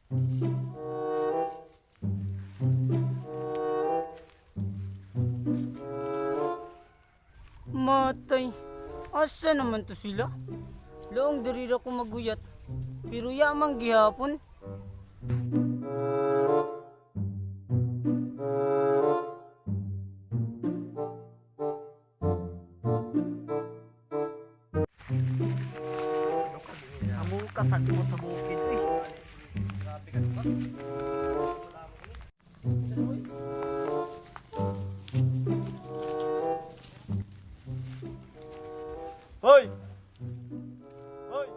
Matay. Asa naman to sila? Laong dirira ko maguyat. Pero yamang gihapon. Namuka sa mo sa bukid eh. Hoy! Hoy!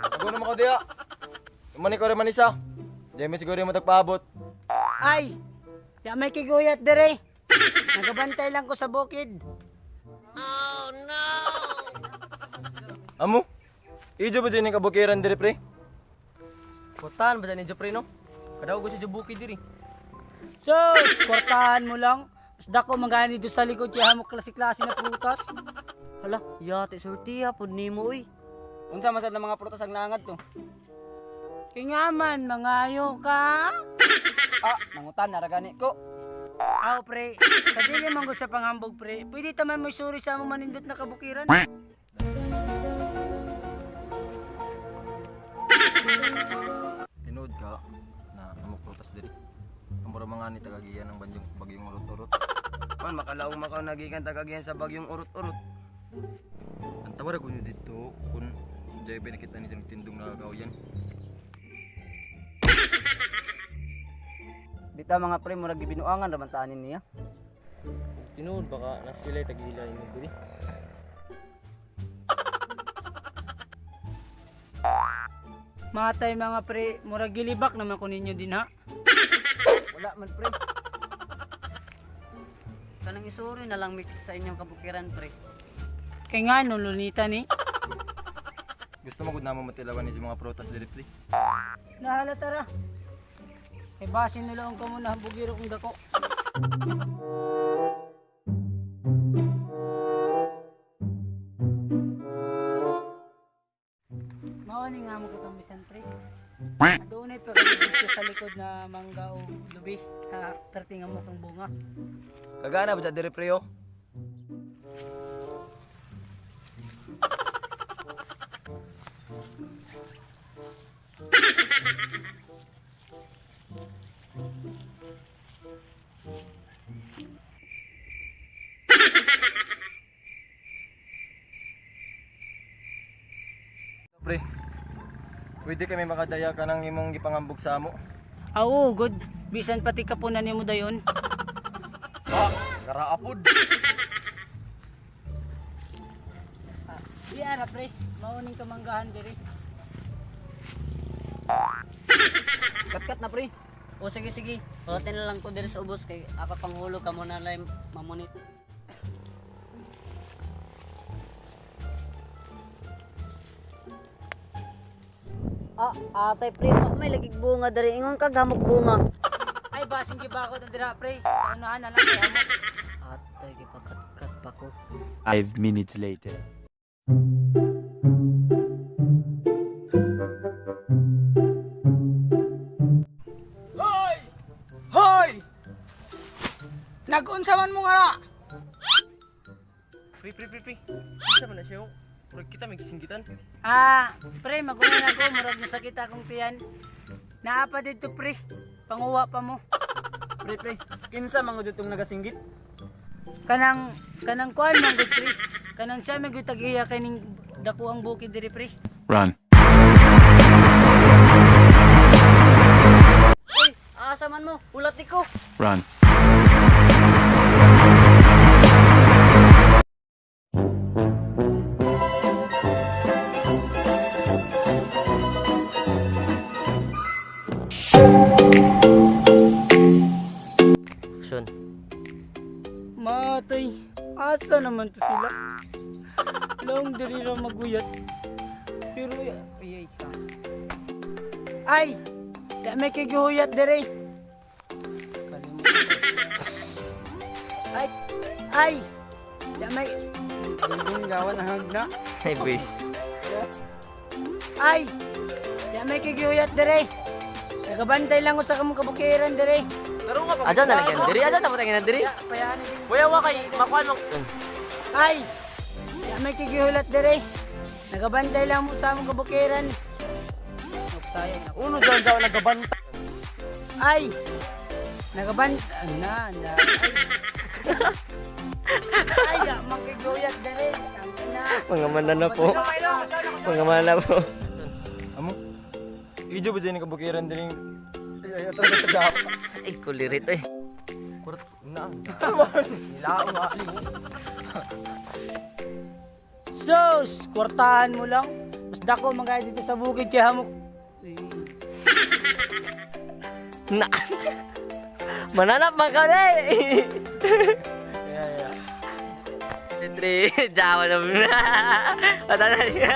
Ako naman ko diya. Umani ko rin manisa. Diyan may siguro mo tagpaabot. Ay! Yamay kiguyat dire. Nagabantay lang ko sa bukid. Amo? Ijo ba dyan yung kabukiran diri pre? Putan ba dyan ni Jopre no? Kadaw ko siya bukid diri. Sus! Kortahan mo lang. Isda ko magani doon sa likod siya mo klase-klase na prutas. Hala, yate surti ha pud nimo uy. Unsa masad na mga prutas ang naangad to? Kingaman, mangayo ka. Nangutan na ragani ko. Aw pre, sa dili man gud sa panghambog pre. Pwede taman mo suri sa among manindot na kabukiran. Tinood ka na amok prutas diri. Amura mga ni tagagiyan ng bagyong urot-urot. Man makalaong makaw nagikan tagagihan sa bagyong urot-urot. Ang tawara ko nyo dito kung diyan pinakita ni tindong na kauyan. Bita mga pre murag gibinuangan raman taanin niya. Tinuod baka nas sila tagila mo diri. Matay mga pre, murag gilibak naman ko ninyo din ha. Wala man pre. Kanang isuri na lang mix sa inyong kabukiran pre. Kay nga no lunita ni. Gusto mo gud namo matilawan ni mga prutas diri pre. Nahala tara. E basin nila ang kamo na hambugiro kong dako. Mawani nga mo kitang bisan pre. Adunay pa kayo dito sa likod na mangga o lubi. Pertingan mo kang bunga. Kagana ba diri pre oh? Pre, pwede kami makadaya ka ng imong gipangambog sa amo. Oo, good. Bisan pati kapunan ni mo dayon. Karaapod. Di ara pre, mauning kamanggahan diri. Kat na pre. O sige sige. Hotel na lang ko diri sa ubos kay apa panghulog ka mo na lang mamunit. Atay pre, may lagig bunga diri ingon kag hamok bunga. Ay basin gibako na dira pre. Sa unahan na lang kay amo. Atay gipagkat pa ko. 5 minutes later. Hoy! Hoy! Nagunsa man mo nga. Pre. Isa man na siya. Murag kita may kisinggitan. Pre, magunan ako, murag masakit akong tiyan. Naapa dito pre, panguwa pa mo. Pre, kinsa man gud itong nagasinggit? Kanang kuan man gud pre. Kanang siya may gud tagiya kaning dako ang bukid diri pre. Run. Uy, asa man mo? Ulat ko. Run. Action. Matay, asa naman to sila? Long diri ra maguyat. Pero ayay ka. Ay! Ya may kiguyat diri. Ay! Ya may Dungdung gawan ang hagna. Ay, boys. Ay! Di may kiguyat dire. Nagabantay lang ko sa kamong kabukiran dire. Taro nga pag. Aja na lagyan diri, aja ta patangin diri. Payani din. Boy, wa kay makuan mo. Ay! Di may kiguyat dire. Nagabantay lang mo sa among kabukiran. Sayang ako. Uno daw daw nagabanta. Ay! Nagabantay na. Ay! Ay! Makiguyat dire. Mga manana po. Mga manana po. Amo? Ijo ba dyan yung kabukiran din yung... Ay, talaga taga. Ay, kulirit eh. Kurat na. Nilao nga aliw. Sus! Kwartahan mo lang. Mas dako mga dito sa bukid kaya hamok. Na. Mananap man ka na eh. Litri, jawa na muna. Patana niya.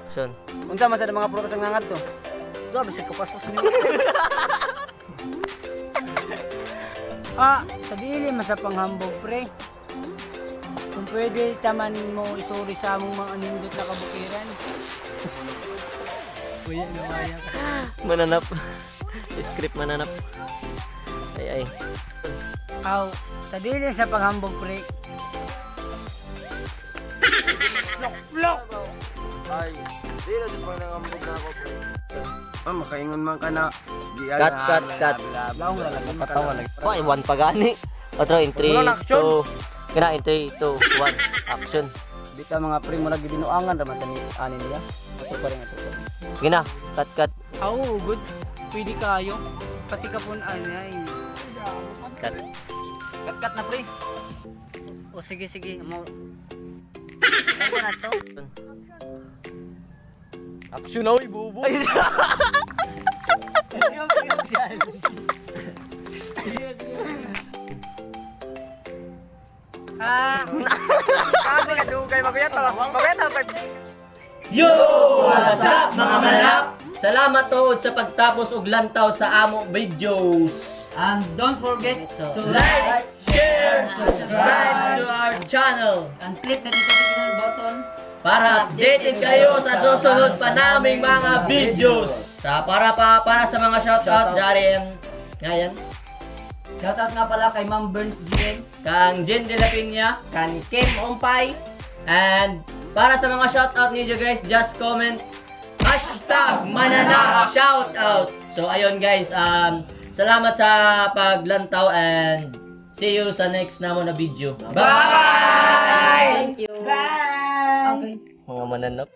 Son. Unsa man sa mga prutas ang nangad to? Grabe si kapasok niyo. Sa dili masapang hambog pre. Kung pwede taman mo isuri sa among mga nindot na kabukiran. Uy, nawaya ka. Mananap. Script mananap. Ay ay. Sa dili sa panghambog pre. Lock! Ay, di na din pang nangambog na ako. Makaingon man ka na. Cut. Laong lalagay Katawa lagi. Why one pagani? Otro in 3 2. Kina in 3 2 1 action. Di ka mga pre mo lagi binuangan raman tani anin niya. Ato pa rin ato. Gina, cut. good. Pwede kayo. Pati ka po ay. Cut. Kat na pre. O sige mo. Ano na to? Action na oy, bubo. Sabi ka dugay maguyat pa. Maguyat pa. Yo! What's up mga mananap? Salamat tuod sa pagtapos og lantaw sa amo videos. And don't forget to like, share, subscribe to our channel. And click the notification button para updated kayo sa susunod pa naming mga videos. Para sa mga shoutout dyan. Ngayon. Shoutout nga pala kay Ma'am Burns Jen, kang Jen De La Piña, kang Kim Ompay, and para sa mga shoutout niyo guys, just comment #manana shoutout. So ayun guys, salamat sa paglantaw and see you sa next namo na video. Bye! Thank you. Bye! Mga mananap.